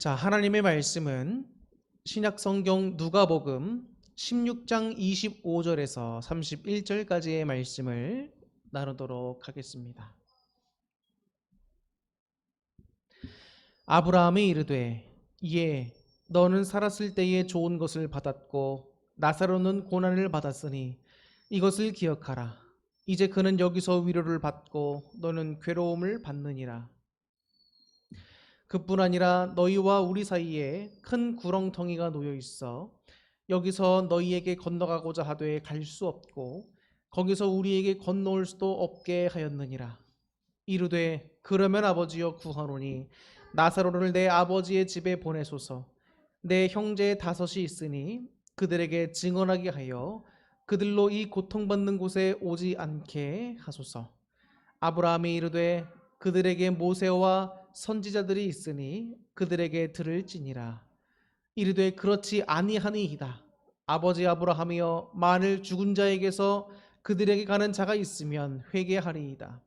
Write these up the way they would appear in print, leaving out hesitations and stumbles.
자, 하나님의 말씀은 신약 성경 누가복음 16장 25절에서 31절까지의 말씀을 나누도록 하겠습니다. 아브라함이 이르되 이에 너는 살았을 때에 좋은 것을 받았고 나사로는 고난을 받았으니 이것을 기억하라. 이제 그는 여기서 위로를 받고 너는 괴로움을 받느니라. 그뿐 아니라 너희와 우리 사이에 큰 구렁텅이가 놓여 있어 여기서 너희에게 건너가고자 하되 갈 수 없고 거기서 우리에게 건너올 수도 없게 하였느니라. 이르되 그러면 아버지여 구하노니 나사로를 내 아버지의 집에 보내소서. 내 형제 다섯이 있으니 그들에게 증언하게 하여 그들로 이 고통받는 곳에 오지 않게 하소서. 아브라함이 이르되 그들에게 모세와 선지자들이 있으니 그들에게 들을지니라. 이르되 그렇지 아니하니이다. 아버지 아브라함이여 만일 죽은 자에게서 그들에게 가는 자가 있으면 회개하리이다.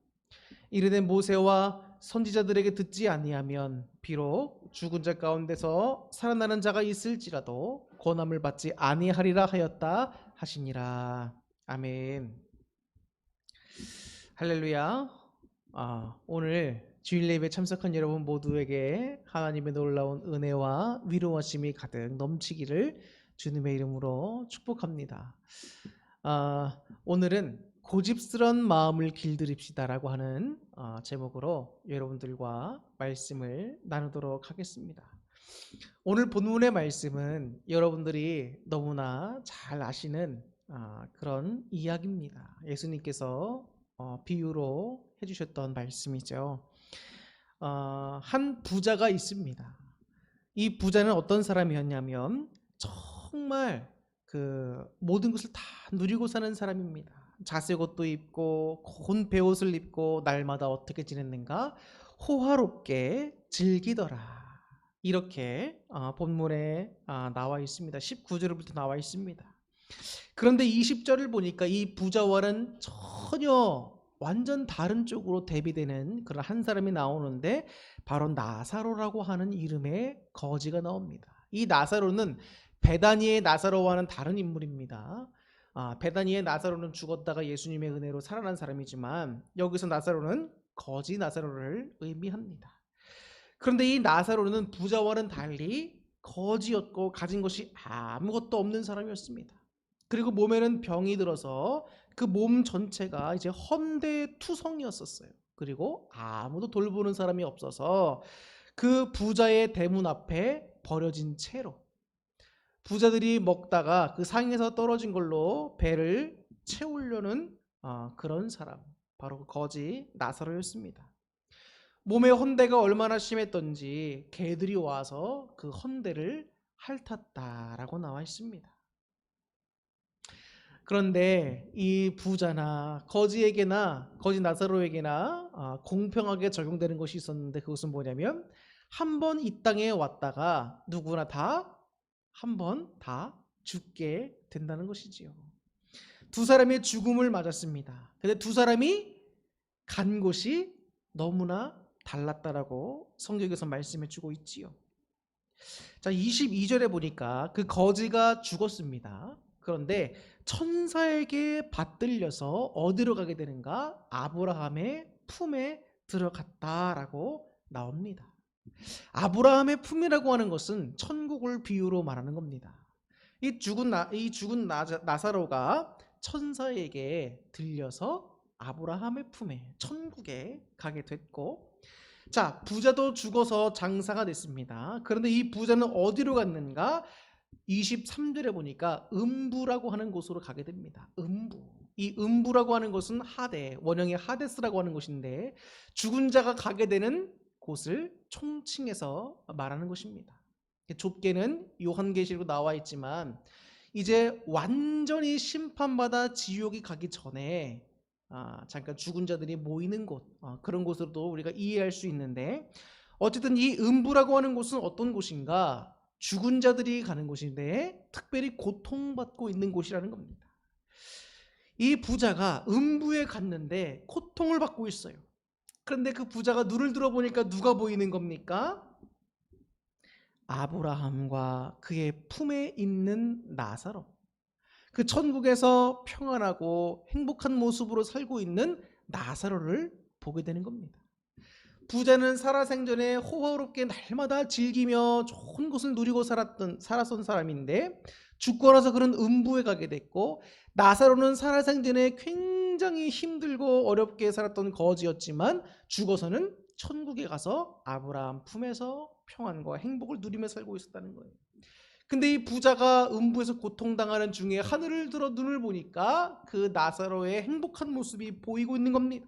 이르되 모세와 선지자들에게 듣지 아니하면 비록 죽은 자 가운데서 살아나는 자가 있을지라도 권함을 받지 아니하리라 하였다 하시니라. 아멘. 할렐루야. 오늘 주일 예배에 참석한 여러분 모두에게 하나님의 놀라운 은혜와 위로하심이 가득 넘치기를 주님의 이름으로 축복합니다. 오늘은 고집스런 마음을 길들입시다라고 하는 제목으로 여러분들과 말씀을 나누도록 하겠습니다. 오늘 본문의 말씀은 여러분들이 너무나 잘 아시는 그런 이야기입니다. 예수님께서 비유로 해주셨던 말씀이죠. 한 부자가 있습니다. 이 부자는 어떤 사람이었냐면 정말 그 모든 것을 다 누리고 사는 사람입니다. 자색 옷도 입고 고운 베옷을 입고 날마다 어떻게 지냈는가 호화롭게 즐기더라. 이렇게 본문에 나와 있습니다. 19절부터 나와 있습니다. 그런데 20절을 보니까 이 부자와는 전혀 완전 다른 쪽으로 대비되는 그런 한 사람이 나오는데 바로 나사로라고 하는 이름의 거지가 나옵니다. 이 나사로는 베다니의 나사로와는 다른 인물입니다. 베다니의 나사로는 죽었다가 예수님의 은혜로 살아난 사람이지만 여기서 나사로는 거지 나사로를 의미합니다. 그런데 이 나사로는 부자와는 달리 거지였고 가진 것이 아무것도 없는 사람이었습니다. 그리고 몸에는 병이 들어서 그 몸 전체가 이제 헌대투성이었었어요. 그리고 아무도 돌보는 사람이 없어서 그 부자의 대문 앞에 버려진 채로 부자들이 먹다가 그 상에서 떨어진 걸로 배를 채우려는 그런 사람, 바로 그 거지 나사로였습니다. 몸의 헌대가 얼마나 심했던지 개들이 와서 그 헌대를 핥았다라고 나와 있습니다. 그런데 이 부자나 거지에게나 거지 나사로에게나 공평하게 적용되는 것이 있었는데 그것은 뭐냐면 한 번 이 땅에 왔다가 누구나 다 한 번 다 죽게 된다는 것이지요. 두 사람의 죽음을 맞았습니다. 근데 두 사람이 간 곳이 너무나 달랐다라고 성경에서 말씀해 주고 있지요. 자, 22절에 보니까 그 거지가 죽었습니다. 그런데 천사에게 받들려서 어디로 가게 되는가? 아브라함의 품에 들어갔다라고 나옵니다. 아브라함의 품이라고 하는 것은 천국을 비유로 말하는 겁니다. 이 죽은 나사로가 천사에게 들려서 아브라함의 품에 천국에 가게 됐고, 자, 부자도 죽어서 장사가 됐습니다. 그런데 이 부자는 어디로 갔는가? 23절에 보니까 음부라고 하는 곳으로 가게 됩니다. 음부. 이 음부라고 하는 것은 하데, 원형의 하데스라고 하는 곳인데 죽은 자가 가게 되는 곳을 총칭해서 말하는 것입니다. 좁게는 요한계시록으로 나와 있지만 이제 완전히 심판받아 지옥에 가기 전에 잠깐 죽은 자들이 모이는 곳, 그런 곳으로도 우리가 이해할 수 있는데, 어쨌든 이 음부라고 하는 곳은 어떤 곳인가? 죽은 자들이 가는 곳인데 특별히 고통받고 있는 곳이라는 겁니다. 이 부자가 음부에 갔는데 고통을 받고 있어요. 그런데 그 부자가 눈을 들어보니까 누가 보이는 겁니까? 아브라함과 그의 품에 있는 나사로, 그 천국에서 평안하고 행복한 모습으로 살고 있는 나사로를 보게 되는 겁니다. 부자는 살아생전에 호화롭게 날마다 즐기며 좋은 것을 누리고 살았던 사람인데 죽고 나서 그는 음부에 가게 됐고, 나사로는 살아생전에 굉장히 힘들고 어렵게 살았던 거지였지만 죽어서는 천국에 가서 아브라함 품에서 평안과 행복을 누리며 살고 있었다는 거예요. 근데 이 부자가 음부에서 고통당하는 중에 하늘을 들어 눈을 보니까 그 나사로의 행복한 모습이 보이고 있는 겁니다.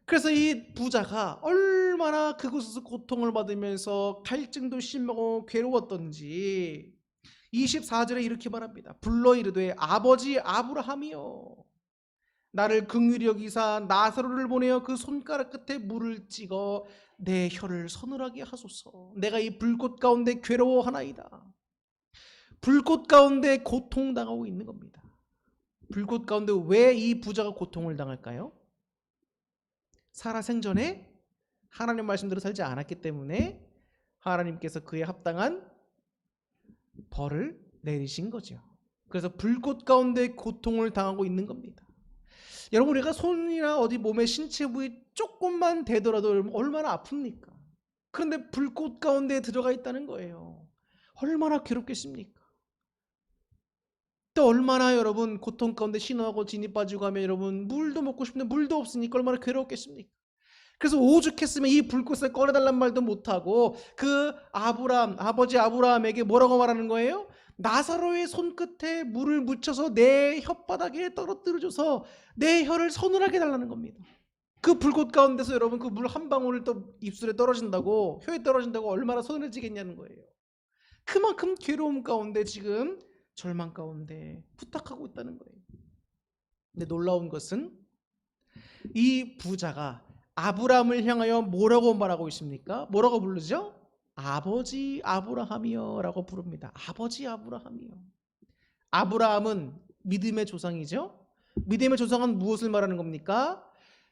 그래서 이 부자가 얼마나 그곳에서 고통을 받으면서 갈증도 심하고 괴로웠던지 24절에 이렇게 말합니다. 불러 이르되 아버지 아브라함이여, 나를 긍휼히 여기사 나사로를 보내어 그 손가락 끝에 물을 찍어 내 혀를 서늘하게 하소서. 내가 이 불꽃 가운데 괴로워하나이다. 불꽃 가운데 고통당하고 있는 겁니다. 불꽃 가운데 왜 이 부자가 고통을 당할까요? 살아생전에 하나님 말씀대로 살지 않았기 때문에 하나님께서 그에 합당한 벌을 내리신 거죠. 그래서 불꽃 가운데 고통을 당하고 있는 겁니다. 여러분, 우리가 손이나 어디 몸의 신체 부위 조금만 대더라도 얼마나 아픕니까? 그런데 불꽃 가운데 들어가 있다는 거예요. 얼마나 괴롭겠습니까? 또 얼마나 여러분 고통 가운데 신음하고 진이 빠지고 하면 여러분 물도 먹고 싶은데 물도 없으니까 얼마나 괴롭겠습니까? 그래서 오죽했으면 이 불꽃을 꺼내달란 말도 못하고 그 아버지 아브라함에게 뭐라고 말하는 거예요? 나사로의 손끝에 물을 묻혀서 내 혓바닥에 떨어뜨려줘서 내 혀를 서늘하게 달라는 겁니다. 그 불꽃 가운데서 여러분 그 물 한 방울을 또 입술에 떨어진다고, 혀에 떨어진다고 얼마나 서늘해지겠냐는 거예요. 그만큼 괴로움 가운데 지금 절망 가운데 부탁하고 있다는 거예요. 근데 놀라운 것은 이 부자가 아브라함을 향하여 뭐라고 말하고 있습니까? 뭐라고 부르죠? 아버지 아브라함이여 라고 부릅니다. 아버지 아브라함이여. 아브라함은 믿음의 조상이죠. 믿음의 조상은 무엇을 말하는 겁니까?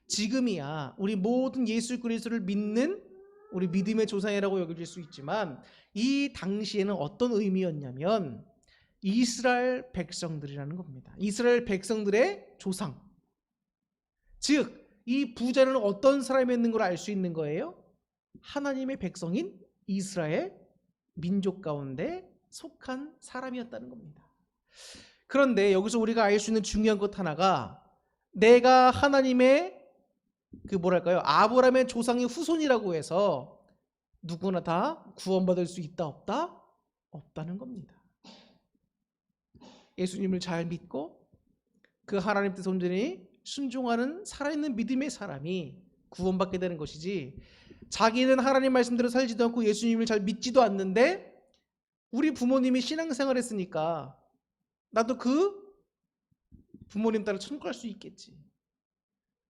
지금이야 우리 모든 예수 그리스도를 믿는 우리 믿음의 조상이라고 여겨질 수 있지만 이 당시에는 어떤 의미였냐면 이스라엘 백성들이라는 겁니다. 이스라엘 백성들의 조상. 즉 이 부자는 어떤 사람이었는 걸 알 수 있는 거예요? 하나님의 백성인 이스라엘 민족 가운데 속한 사람이었다는 겁니다. 그런데 여기서 우리가 알 수 있는 중요한 것 하나가, 내가 하나님의 아브라함의 조상의 후손이라고 해서 누구나 다 구원받을 수 있다 없다? 없다는 겁니다. 예수님을 잘 믿고 그 하나님 뜻 온전히 순종하는 살아있는 믿음의 사람이 구원받게 되는 것이지, 자기는 하나님 말씀대로 살지도 않고 예수님을 잘 믿지도 않는데 우리 부모님이 신앙생활 했으니까 나도 그 부모님 따라 천국 갈 수 있겠지,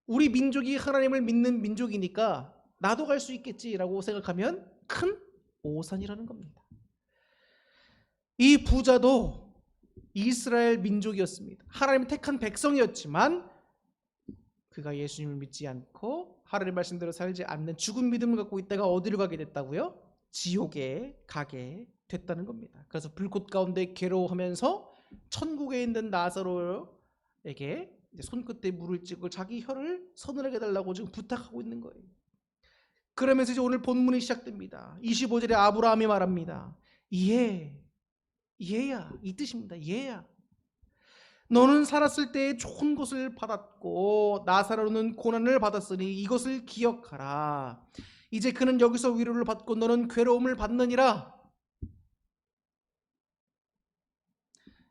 우리 민족이 하나님을 믿는 민족이니까 나도 갈 수 있겠지라고 생각하면 큰 오산이라는 겁니다. 이 부자도 이스라엘 민족이었습니다. 하나님 택한 백성이었지만 그가 예수님을 믿지 않고 하나님 말씀대로 살지 않는 죽은 믿음을 갖고 있다가 어디로 가게 됐다고요? 지옥에 가게 됐다는 겁니다. 그래서 불꽃 가운데 괴로워하면서 천국에 있는 나사로에게 손끝에 물을 찍고 자기 혀를 서늘하게 달라고 지금 부탁하고 있는 거예요. 그러면서 이제 오늘 본문이 시작됩니다. 25절에 아브라함이 말합니다. 얘야, 이 뜻입니다. 얘야, 너는 살았을 때 좋은 것을 받았고 나사로는 고난을 받았으니 이것을 기억하라. 이제 그는 여기서 위로를 받고 너는 괴로움을 받느니라.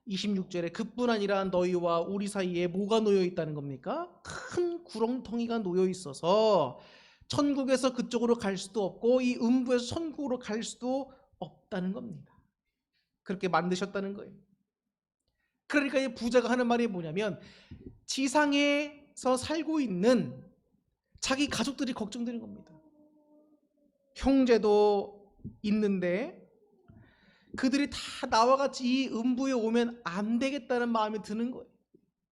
26절에 그뿐 아니라 너희와 우리 사이에 뭐가 놓여 있다는 겁니까? 큰 구렁텅이가 놓여 있어서 천국에서 그쪽으로 갈 수도 없고 이 음부에서 천국으로 갈 수도 없다는 겁니다. 그렇게 만드셨다는 거예요. 그러니까 이 부자가 하는 말이 뭐냐면, 지상에서 살고 있는 자기 가족들이 걱정되는 겁니다. 형제도 있는데 그들이 다 나와 같이 이 음부에 오면 안 되겠다는 마음이 드는 거예요.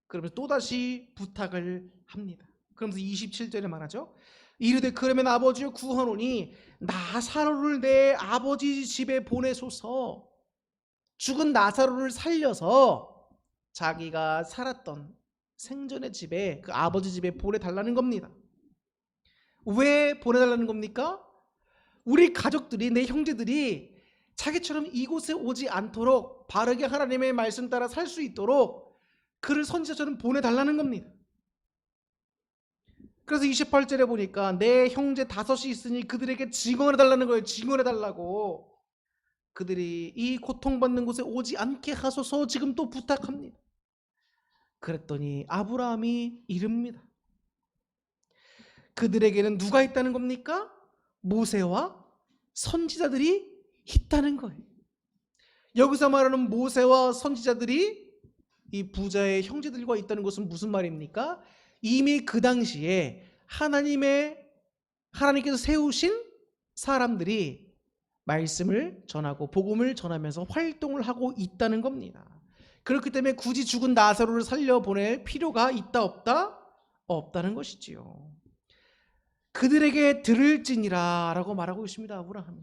그러면서 또다시 부탁을 합니다. 그러면서 27절에 말하죠. 이르되 그러면 아버지여 구하노니 나사로를 내 아버지 집에 보내소서. 죽은 나사로를 살려서 자기가 살았던 생전의 집에, 그 아버지 집에 보내달라는 겁니다. 왜 보내달라는 겁니까? 우리 가족들이, 내 형제들이 자기처럼 이곳에 오지 않도록 바르게 하나님의 말씀 따라 살 수 있도록 그를 선지자처럼 보내달라는 겁니다. 그래서 28절에 보니까 내 형제 5이 있으니 그들에게 증언해달라는 거예요. 증언해달라고. 그들이 이 고통받는 곳에 오지 않게 하소서 지금 또 부탁합니다. 그랬더니 아브라함이 이릅니다. 그들에게는 누가 있다는 겁니까? 모세와 선지자들이 있다는 거예요. 여기서 말하는 모세와 선지자들이 이 부자의 형제들과 있다는 것은 무슨 말입니까? 이미 그 당시에 하나님께서 세우신 사람들이 말씀을 전하고 복음을 전하면서 활동을 하고 있다는 겁니다. 그렇기 때문에 굳이 죽은 나사로를 살려보낼 필요가 있다 없다? 없다는 것이지요. 그들에게 들을지니라 라고 말하고 있습니다. 아브라함이.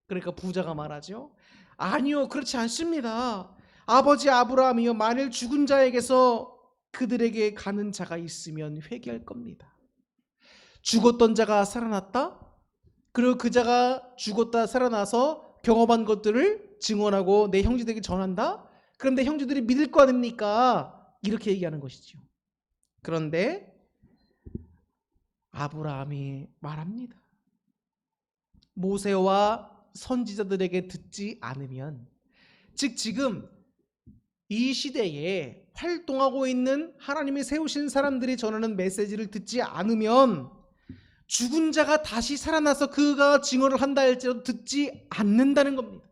그러니까 부자가 말하죠. 아니요, 그렇지 않습니다. 아버지 아브라함이요, 만일 죽은 자에게서 그들에게 가는 자가 있으면 회개할 겁니다. 죽었던 자가 살아났다? 그리고 그 자가 죽었다 살아나서 경험한 것들을 증언하고 내 형제들에게 전한다? 그럼 내 형제들이 믿을 거 아닙니까? 이렇게 얘기하는 것이죠. 그런데 아브라함이 말합니다. 모세와 선지자들에게 듣지 않으면, 즉 지금 이 시대에 활동하고 있는 하나님이 세우신 사람들이 전하는 메시지를 듣지 않으면 죽은 자가 다시 살아나서 그가 증언을 한다 할지라도 듣지 않는다는 겁니다.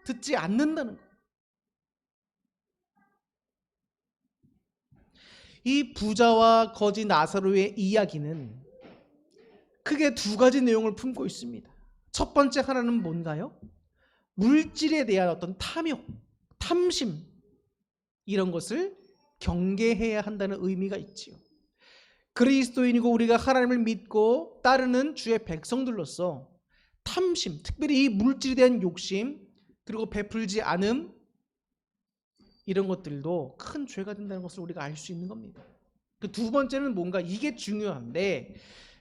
듣지 않는다는 것. 이 부자와 거지 나사로의 이야기는 크게 2가지 내용을 품고 있습니다. 첫 번째 하나는 뭔가요? 물질에 대한 어떤 탐욕, 탐심, 이런 것을 경계해야 한다는 의미가 있지요. 그리스도인이고 우리가 하나님을 믿고 따르는 주의 백성들로서 탐심, 특별히 이 물질에 대한 욕심, 그리고 베풀지 않음, 이런 것들도 큰 죄가 된다는 것을 우리가 알 수 있는 겁니다. 그 2번째는 뭔가, 이게 중요한데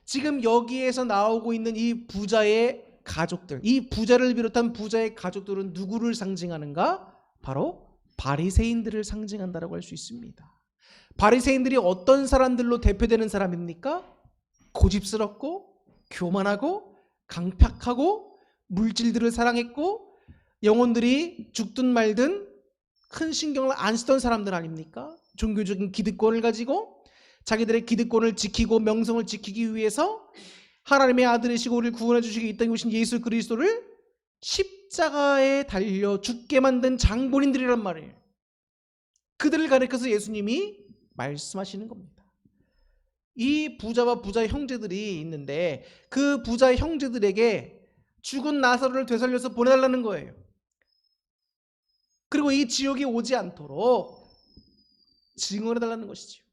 지금 여기에서 나오고 있는 이 부자의 가족들, 이 부자를 비롯한 부자의 가족들은 누구를 상징하는가? 바로 바리새인들을 상징한다라고 할 수 있습니다. 바리새인들이 어떤 사람들로 대표되는 사람입니까? 고집스럽고 교만하고 강팍하고 물질들을 사랑했고 영혼들이 죽든 말든 큰 신경을 안 쓰던 사람들 아닙니까? 종교적인 기득권을 가지고 자기들의 기득권을 지키고 명성을 지키기 위해서 하나님의 아들이시고 우리를 구원해 주시기 이 땅에 오신 예수 그리스도를 십자가에 달려 죽게 만든 장본인들이란 말이에요. 그들을 가리켜서 예수님이 말씀하시는 겁니다. 이 부자와 부자의 형제들이 있는데 그 부자의 형제들에게 죽은 나사로를 되살려서 보내달라는 거예요. 그리고 이 지옥에 오지 않도록 증언해달라는 것이죠.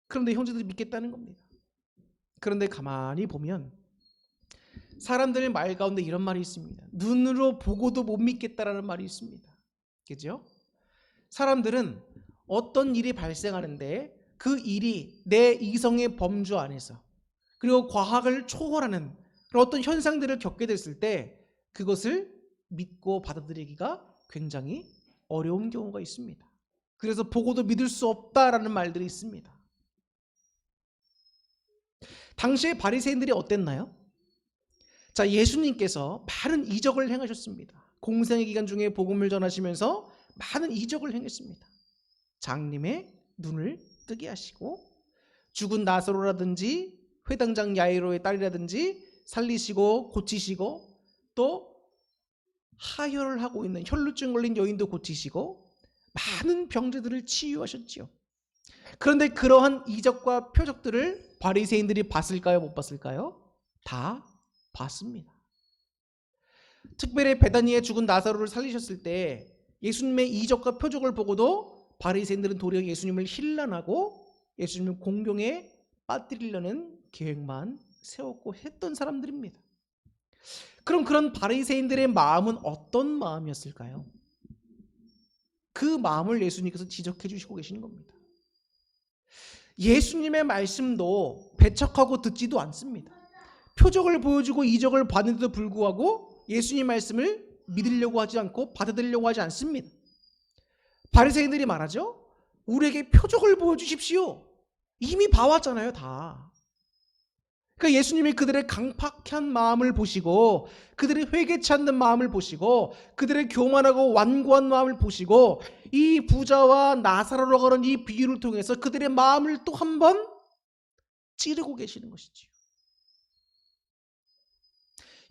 그런데 형제들이 믿겠다는 겁니다. 그런데 가만히 보면 사람들의 말 가운데 이런 말이 있습니다. 눈으로 보고도 못 믿겠다라는 말이 있습니다. 그죠? 사람들은 어떤 일이 발생하는데 그 일이 내 이성의 범주 안에서 그리고 과학을 초월하는 그런 어떤 현상들을 겪게 됐을 때 그것을 믿고 받아들이기가 굉장히 어려운 경우가 있습니다. 그래서 보고도 믿을 수 없다라는 말들이 있습니다. 당시에 바리새인들이 어땠나요? 자, 예수님께서 많은 이적을 행하셨습니다. 공생의 기간 중에 복음을 전하시면서 많은 이적을 행했습니다. 장님의 눈을 뜨게 하시고 죽은 나사로라든지 회당장 야이로의 딸이라든지 살리시고 고치시고 또 하혈을 하고 있는 혈루증 걸린 여인도 고치시고 많은 병자들을 치유하셨지요. 그런데 그러한 이적과 표적들을 바리새인들이 봤을까요? 못 봤을까요? 다 봤습니다. 특별히 베다니에 죽은 나사로를 살리셨을 때 예수님의 이적과 표적을 보고도 바리새인들은 도리어 예수님을 힐난하고 예수님을 공경에 빠뜨리려는 계획만 세웠고 했던 사람들입니다. 그럼 그런 바리새인들의 마음은 어떤 마음이었을까요? 그 마음을 예수님께서 지적해 주시고 계시는 겁니다. 예수님의 말씀도 배척하고 듣지도 않습니다. 표적을 보여주고 이적을 받는데도 불구하고 예수님 말씀을 믿으려고 하지 않고 받아들이려고 하지 않습니다. 바리새인들이 말하죠. 우리에게 표적을 보여주십시오. 이미 봐왔잖아요, 다. 그러니까 예수님이 그들의 강팍한 마음을 보시고 그들의 회개치 않는 마음을 보시고 그들의 교만하고 완고한 마음을 보시고 이 부자와 나사로로 걸은 이 비유를 통해서 그들의 마음을 또 한 번 찌르고 계시는 것이지요.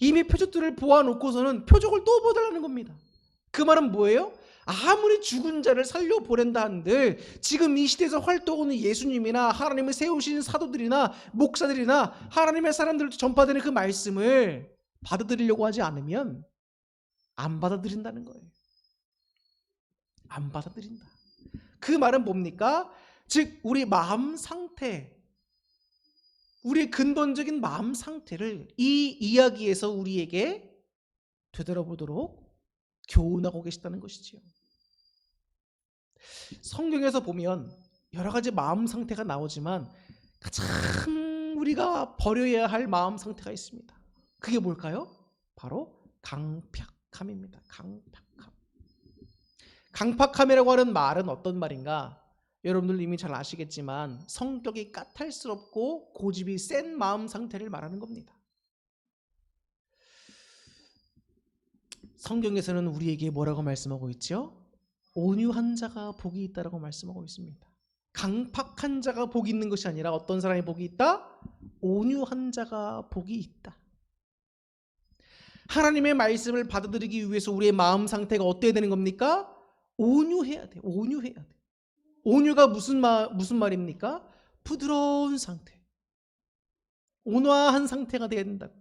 이미 표적들을 보아놓고서는 표적을 또 보달라는 겁니다. 그 말은 뭐예요? 아무리 죽은 자를 살려보낸다 한들 지금 이 시대에서 활동하는 예수님이나 하나님을 세우신 사도들이나 목사들이나 하나님의 사람들도 전파되는 그 말씀을 받아들이려고 하지 않으면 안 받아들인다는 거예요. 안 받아들인다. 그 말은 뭡니까? 즉 우리 마음 상태, 우리의 근본적인 마음 상태를 이 이야기에서 우리에게 되돌아보도록 교훈하고 계시다는 것이지요. 성경에서 보면 여러 가지 마음 상태가 나오지만 가장 우리가 버려야 할 마음 상태가 있습니다. 그게 뭘까요? 바로 강팍함입니다. 강팍함. 강팍함이라고 하는 말은 어떤 말인가? 여러분들 이미 잘 아시겠지만 성격이 까탈스럽고 고집이 센 마음 상태를 말하는 겁니다. 성경에서는 우리에게 뭐라고 말씀하고 있죠? 온유한 자가 복이 있다라고 말씀하고 있습니다. 강팍한 자가 복이 있는 것이 아니라 어떤 사람이 복이 있다? 온유한 자가 복이 있다. 하나님의 말씀을 받아들이기 위해서 우리의 마음 상태가 어때야 되는 겁니까? 온유해야 돼. 온유해야 돼. 온유가 무슨 말입니까? 부드러운 상태. 온화한 상태가 되어야 된다고.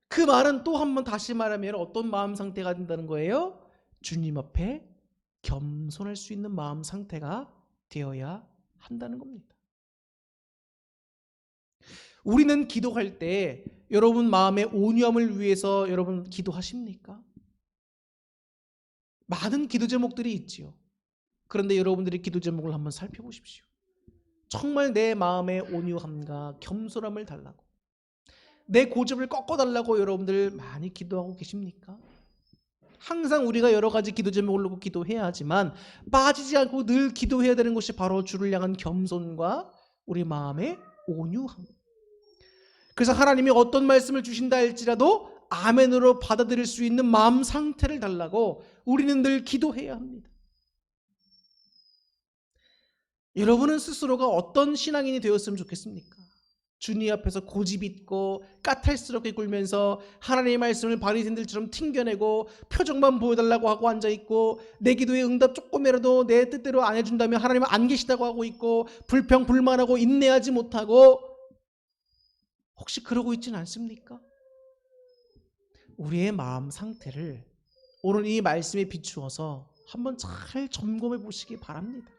그 말은 또 한 번 다시 말하면 어떤 마음 상태가 된다는 거예요? 주님 앞에 겸손할 수 있는 마음 상태가 되어야 한다는 겁니다. 우리는 기도할 때 여러분 마음의 온유함을 위해서 여러분 기도하십니까? 많은 기도 제목들이 있지요. 그런데 여러분들이 기도 제목을 한번 살펴보십시오. 정말 내 마음의 온유함과 겸손함을 달라고, 내 고집을 꺾어달라고 여러분들 많이 기도하고 계십니까? 항상 우리가 여러 가지 기도 제목을 놓고 기도해야 하지만 빠지지 않고 늘 기도해야 되는 것이 바로 주를 향한 겸손과 우리 마음의 온유함. 그래서 하나님이 어떤 말씀을 주신다 할지라도 아멘으로 받아들일 수 있는 마음 상태를 달라고 우리는 늘 기도해야 합니다. 여러분은 스스로가 어떤 신앙인이 되었으면 좋겠습니까? 주님 앞에서 고집 있고 까탈스럽게 굴면서 하나님의 말씀을 바리새인들처럼 튕겨내고 표정만 보여달라고 하고 앉아있고 내 기도에 응답 조금이라도 내 뜻대로 안 해준다면 하나님은 안 계시다고 하고 있고 불평불만하고 인내하지 못하고 혹시 그러고 있지는 않습니까? 우리의 마음 상태를 오늘 이 말씀에 비추어서 한번 잘 점검해 보시기 바랍니다.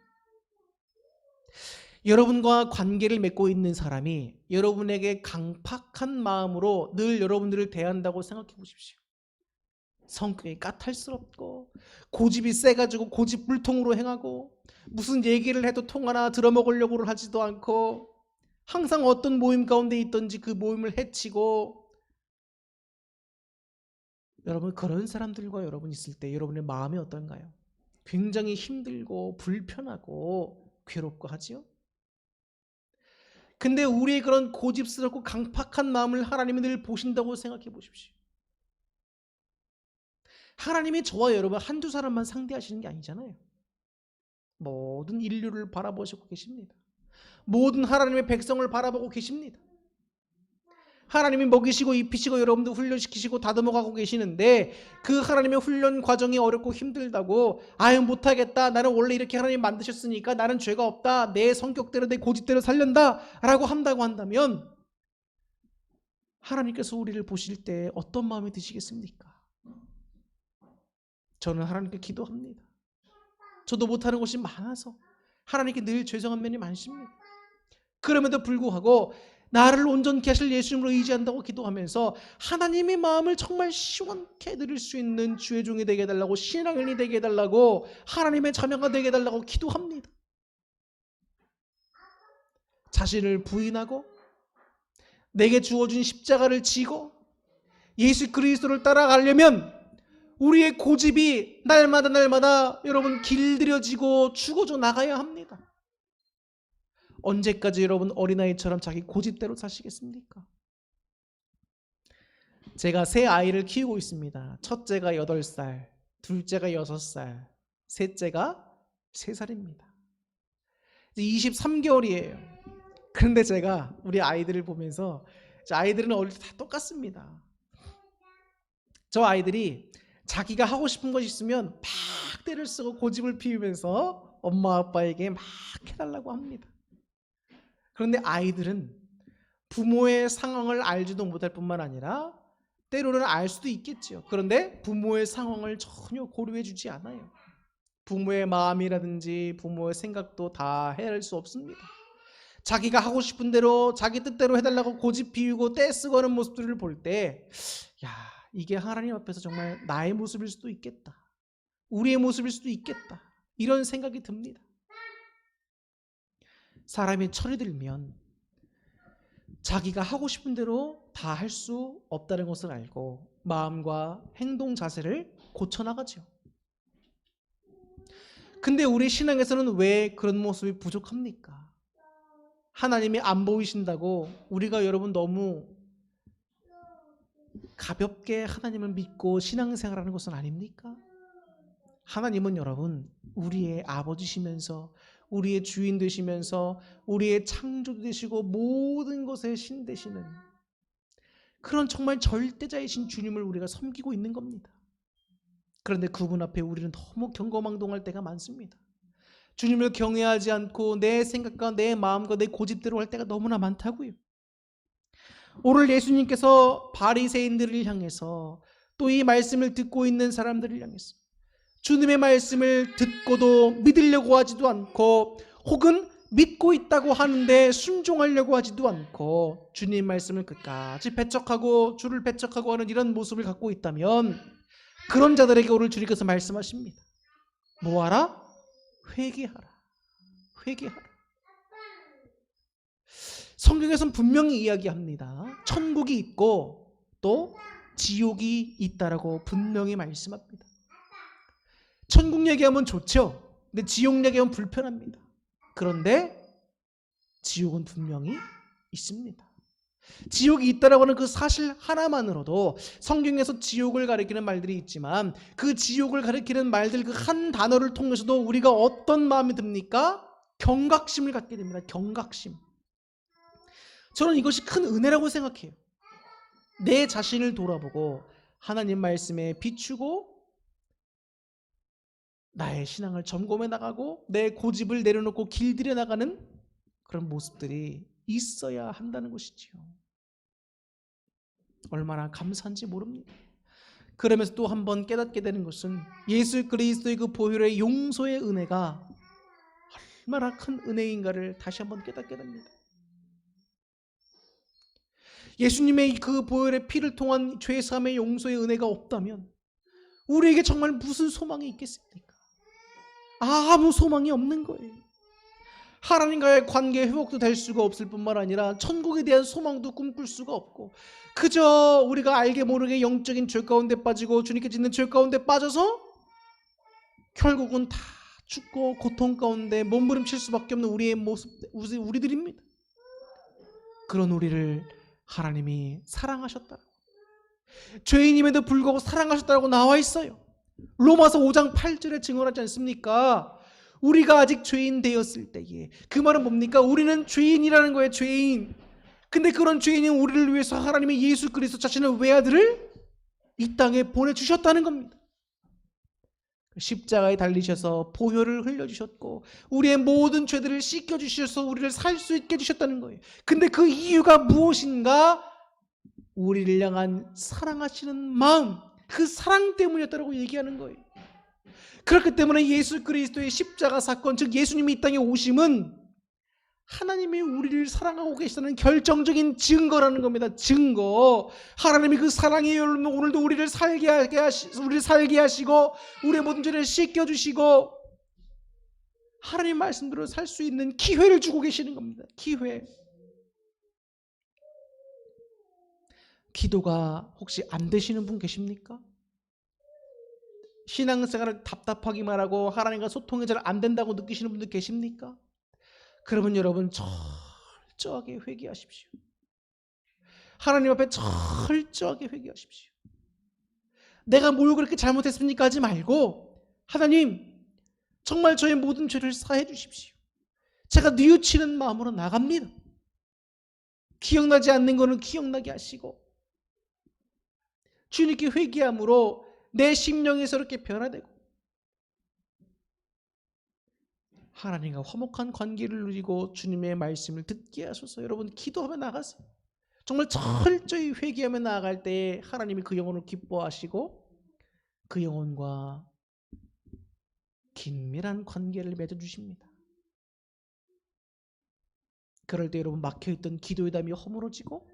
여러분과 관계를 맺고 있는 사람이 여러분에게 강팍한 마음으로 늘 여러분들을 대한다고 생각해 보십시오. 성격이 까탈스럽고 고집이 세가지고 고집불통으로 행하고 무슨 얘기를 해도 통 하나 들어먹으려고 하지도 않고 항상 어떤 모임 가운데 있든지 그 모임을 해치고, 여러분 그런 사람들과 여러분 있을 때 여러분의 마음이 어떤가요? 굉장히 힘들고 불편하고 괴롭고 하지요? 근데 우리의 그런 고집스럽고 강팍한 마음을 하나님이 늘 보신다고 생각해 보십시오. 하나님이 저와 여러분 한두 사람만 상대하시는 게 아니잖아요. 모든 인류를 바라보시고 계십니다. 모든 하나님의 백성을 바라보고 계십니다. 하나님이 먹이시고 입히시고 여러분들 훈련시키시고 다듬어가고 계시는데 그 하나님의 훈련 과정이 어렵고 힘들다고 아유 못하겠다, 나는 원래 이렇게 하나님 만드셨으니까 나는 죄가 없다, 내 성격대로 내 고집대로 살련다 라고 한다고 한다면 하나님께서 우리를 보실 때 어떤 마음이 드시겠습니까? 저는 하나님께 기도합니다. 저도 못하는 것이 많아서 하나님께 늘 죄송한 면이 많습니다. 그럼에도 불구하고 나를 온전케 하실 예수님으로 의지한다고 기도하면서 하나님의 마음을 정말 시원케 드릴 수 있는 주의 종이 되게 해달라고, 신앙인이 되게 해달라고, 하나님의 자녀가 되게 해달라고 기도합니다. 자신을 부인하고 내게 주어진 십자가를 지고 예수 그리스도를 따라가려면 우리의 고집이 날마다 여러분 길들여지고 죽어져 나가야 합니다. 언제까지 여러분 어린아이처럼 자기 고집대로 사시겠습니까? 제가 세 아이를 키우고 있습니다. 첫째가 8살, 둘째가 6살, 셋째가 3살입니다. 23개월이에요. 그런데 제가 우리 아이들을 보면서, 아이들은 어릴 때 다 똑같습니다. 저 아이들이 자기가 하고 싶은 것이 있으면 막 때를 쓰고 고집을 피우면서 엄마 아빠에게 막 해달라고 합니다. 그런데 아이들은 부모의 상황을 알지도 못할 뿐만 아니라 때로는 알 수도 있겠죠. 그런데 부모의 상황을 전혀 고려해 주지 않아요. 부모의 마음이라든지 부모의 생각도 다 헤아릴 수 없습니다. 자기가 하고 싶은 대로 자기 뜻대로 해달라고 고집 피우고 떼쓰고 하는 모습들을 볼 때, 야, 이게 하나님 앞에서 정말 나의 모습일 수도 있겠다, 우리의 모습일 수도 있겠다, 이런 생각이 듭니다. 사람이 철이 들면 자기가 하고 싶은 대로 다 할 수 없다는 것을 알고 마음과 행동 자세를 고쳐나가죠. 근데 우리 신앙에서는 왜 그런 모습이 부족합니까? 하나님이 안 보이신다고 우리가 여러분 너무 가볍게 하나님을 믿고 신앙생활하는 것은 아닙니까? 하나님은 여러분 우리의 아버지시면서 우리의 주인 되시면서 우리의 창조 되시고 모든 것의 신 되시는 그런 정말 절대자이신 주님을 우리가 섬기고 있는 겁니다. 그런데 그분 앞에 우리는 너무 경거망동할 때가 많습니다. 주님을 경외하지 않고 내 생각과 내 마음과 내 고집대로 할 때가 너무나 많다고요. 오늘 예수님께서 바리새인들을 향해서 또 이 말씀을 듣고 있는 사람들을 향해서 주님의 말씀을 듣고도 믿으려고 하지도 않고 혹은 믿고 있다고 하는데 순종하려고 하지도 않고 주님 말씀을 끝까지 배척하고 주를 배척하고 하는 이런 모습을 갖고 있다면 그런 자들에게 오늘 주님께서 말씀하십니다. 뭐하라? 회개하라. 회개하라. 성경에서는 분명히 이야기합니다. 천국이 있고 또 지옥이 있다라고 분명히 말씀합니다. 천국 얘기하면 좋죠. 근데 지옥 얘기하면 불편합니다. 그런데 지옥은 분명히 있습니다. 지옥이 있다라고 하는 그 사실 하나만으로도 성경에서 지옥을 가리키는 말들이 있지만 그 지옥을 가리키는 말들 그 한 단어를 통해서도 우리가 어떤 마음이 듭니까? 경각심을 갖게 됩니다. 경각심. 저는 이것이 큰 은혜라고 생각해요. 내 자신을 돌아보고 하나님 말씀에 비추고 나의 신앙을 점검해 나가고 내 고집을 내려놓고 길들여 나가는 그런 모습들이 있어야 한다는 것이지요. 얼마나 감사한지 모릅니다. 그러면서 또 한 번 깨닫게 되는 것은 예수 그리스도의 그 보혈의 용서의 은혜가 얼마나 큰 은혜인가를 다시 한번 깨닫게 됩니다. 예수님의 그 보혈의 피를 통한 죄사함의 용서의 은혜가 없다면 우리에게 정말 무슨 소망이 있겠습니까? 아무 소망이 없는 거예요. 하나님과의 관계 회복도 될 수가 없을 뿐만 아니라 천국에 대한 소망도 꿈꿀 수가 없고 그저 우리가 알게 모르게 영적인 죄 가운데 빠지고 주님께 짓는 죄 가운데 빠져서 결국은 다 죽고 고통 가운데 몸부림칠 수밖에 없는 우리의 모습, 우리들입니다. 그런 우리를 하나님이 사랑하셨다. 죄인임에도 불구하고 사랑하셨다고 나와 있어요. 로마서 5장 8절에 증언하지 않습니까? 우리가 아직 죄인 되었을 때에, 그 말은 뭡니까? 우리는 죄인이라는 거예요. 죄인. 근데 그런 죄인인 우리를 위해서 하나님의 예수 그리스도 자신의 외아들을 이 땅에 보내주셨다는 겁니다. 십자가에 달리셔서 보혈을 흘려주셨고 우리의 모든 죄들을 씻겨주셔서 우리를 살 수 있게 해주셨다는 거예요. 근데 그 이유가 무엇인가? 우리를 향한 사랑하시는 마음, 그 사랑 때문이었다고 얘기하는 거예요. 그렇기 때문에 예수 그리스도의 십자가 사건, 즉 예수님이 이 땅에 오심은 하나님이 우리를 사랑하고 계시다는 결정적인 증거라는 겁니다. 증거. 하나님이 그 사랑이 여러분 오늘도 우리를 살게 하시고 우리의 모든 죄를 씻겨 주시고 하나님 말씀대로 살 수 있는 기회를 주고 계시는 겁니다. 기회. 기도가 혹시 안 되시는 분 계십니까? 신앙생활을 답답하기만 하고 하나님과 소통이 잘 안 된다고 느끼시는 분들 계십니까? 그러면 여러분 철저하게 회개하십시오. 하나님 앞에 철저하게 회개하십시오. 내가 뭘 그렇게 잘못했습니까? 하지 말고 하나님 정말 저의 모든 죄를 사해 주십시오. 제가 뉘우치는 마음으로 나갑니다. 기억나지 않는 것은 기억나게 하시고 주님께 회개함으로 내 심령이 새롭게 변화되고 하나님과 화목한 관계를 누리고 주님의 말씀을 듣게 하소서. 여러분 기도하며 나가세요. 정말 철저히 회개하며 나아갈 때 하나님이 그 영혼을 기뻐하시고 그 영혼과 긴밀한 관계를 맺어주십니다. 그럴 때 여러분 막혀있던 기도의 담이 허물어지고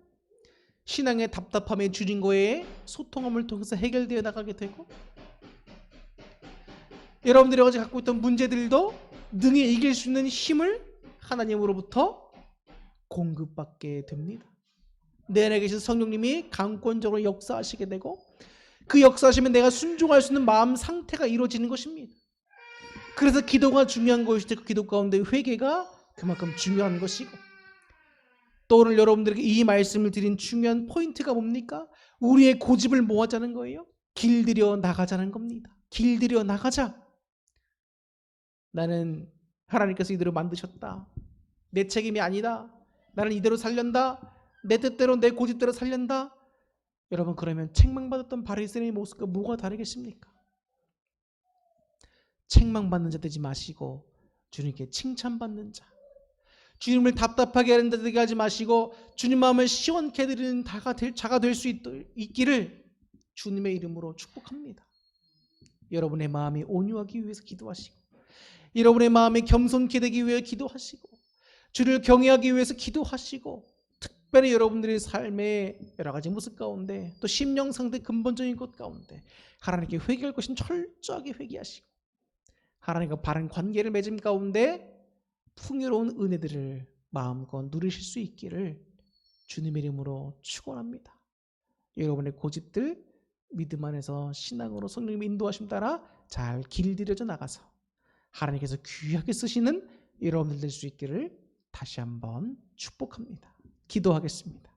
신앙의 답답함의 주님과의 소통함을 통해서 해결되어 나가게 되고 여러분들이 어제 갖고 있던 문제들도 능히 이길 수 있는 힘을 하나님으로부터 공급받게 됩니다. 내 안에 계신 성령님이 강권적으로 역사하시게 되고 그 역사하시면 내가 순종할 수 있는 마음 상태가 이루어지는 것입니다. 그래서 기도가 중요한 것이고 그 기도 가운데 회개가 그만큼 중요한 것이고 또 오늘 여러분들에게 이 말씀을 드린 중요한 포인트가 뭡니까? 우리의 고집을 모아자는 거예요. 길들여 나가자는 겁니다. 길들여 나가자. 나는 하나님께서 이대로 만드셨다. 내 책임이 아니다. 나는 이대로 살련다. 내 뜻대로 내 고집대로 살련다. 여러분 그러면 책망받았던 바리새인의 모습과 뭐가 다르겠습니까? 책망받는 자 되지 마시고 주님께 칭찬받는 자, 주님을 답답하게 하는 자 되게 하지 마시고 주님 마음을 시원케 해드리는 자가 될 수 있기를 주님의 이름으로 축복합니다. 여러분의 마음이 온유하기 위해서 기도하시고 여러분의 마음이 겸손케 되기 위해 기도하시고 주를 경외하기 위해서 기도하시고 특별히 여러분들의 삶의 여러 가지 모습 가운데 또 심령 상태 근본적인 것 가운데 하나님께 회개할 것은 철저하게 회개하시고 하나님과 바른 관계를 맺음 가운데 풍요로운 은혜들을 마음껏 누리실 수 있기를 주님의 이름으로 축원합니다. 여러분의 고집들 믿음 안에서 신앙으로 성령님의 인도하심 따라 잘 길들여져 나가서 하나님께서 귀하게 쓰시는 여러분들 될 수 있기를 다시 한번 축복합니다. 기도하겠습니다.